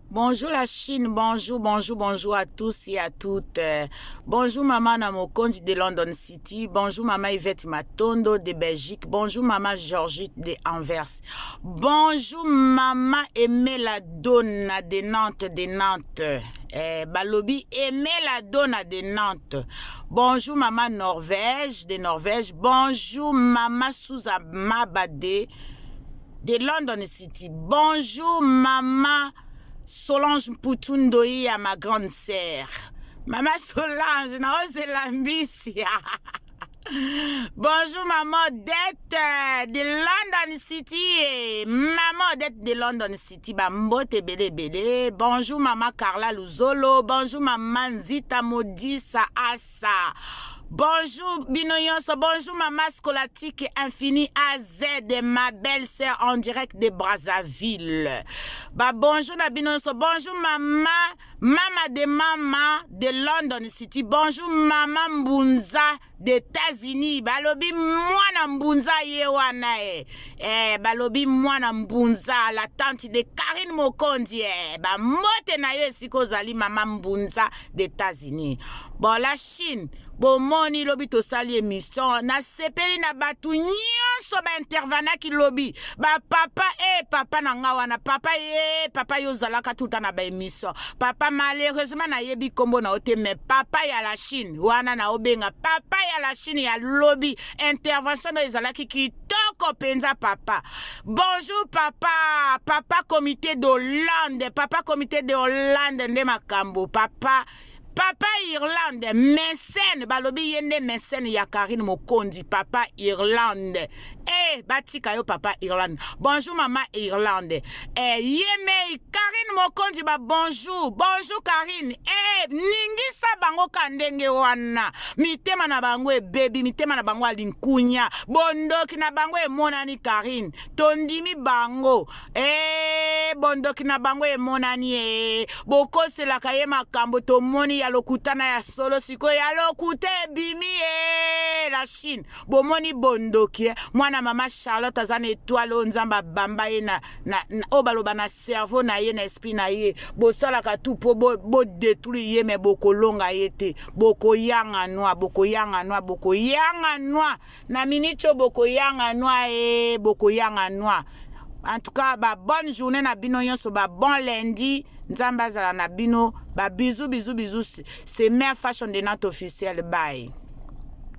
Bonjour la Chine, bonjour à tous et à toutes. Bonjour maman Namokonji de London City, bonjour maman Yvette Matondo de Belgique, bonjour maman Georgette de Anvers, bonjour maman Aimé la Donna de Nantes. Balobi Aimé la Donna de Nantes. Bonjour maman Norvège de Norvège, bonjour maman Souzama Bade de London City, bonjour maman Solange Poutoundoï à ma grande sœur. Maman Solange, non, c'est l'ambition. Bonjour maman Odette de London City. Maman Odette de London City. Bambote bele bele. Bonjour maman Carla Luzolo. Bonjour maman Zita Modissa Assa. Bonjour Binoyonso, bonjour maman Scolatique Infini AZ de ma belle-sœur en direct de Brazzaville. Bonjour na Binoyonso, bonjour maman de London City. Bonjour maman Mbunza des États-Unis. Balobi mwana Mbunza yewana balobi mwana Mbunza la tante de Karine Mokondi mote na yo esiko zali maman Mbunza des États-Unis. Bon la Chine bon moni lobi to sali émission na sepeli na batu nyonso ba intervenant ki lobi papa papa na nga wana papa yo zalaka tout na ba émission papa malheureusement na yebi kombo na ote mais papa ya la Chine wana na obenga papa ya la Chine ya lobi intervention na ezalaki kitoko penza papa. Bonjour papa comité d'Hollande nde makambo papa Irlande, mécène, balobi yende mécène ya Karine Mokondi, papa Irlande. Batika yo papa Irlande. Bonjour maman Irlande. Yeme Karine Mokondi bonjour Karine. Ningisa bango kandenge wana. Mitema na bango baby, mitema na bango alinkunya. Bondoki na bango monani Karine. Tondimi bango. Bondoki na bango monani boko la kaye makambo to moni ya lokutana ya solo siko ya lokute bimi la Chine. Bomoni bondoki mwana mama Charlotte azana étoile nzamba bamba ye na obaloba na cerveau na ye na esprit na ye bosala ka tout po bo détruire ye me boko longa yete boko yanga noa na minicho boko yanga noa. En tout cas, bonne journée na bino yonso, bon lundi, nzamba zala na bino, bisous, c'est Mère Fashion de Nantes officiel, bye.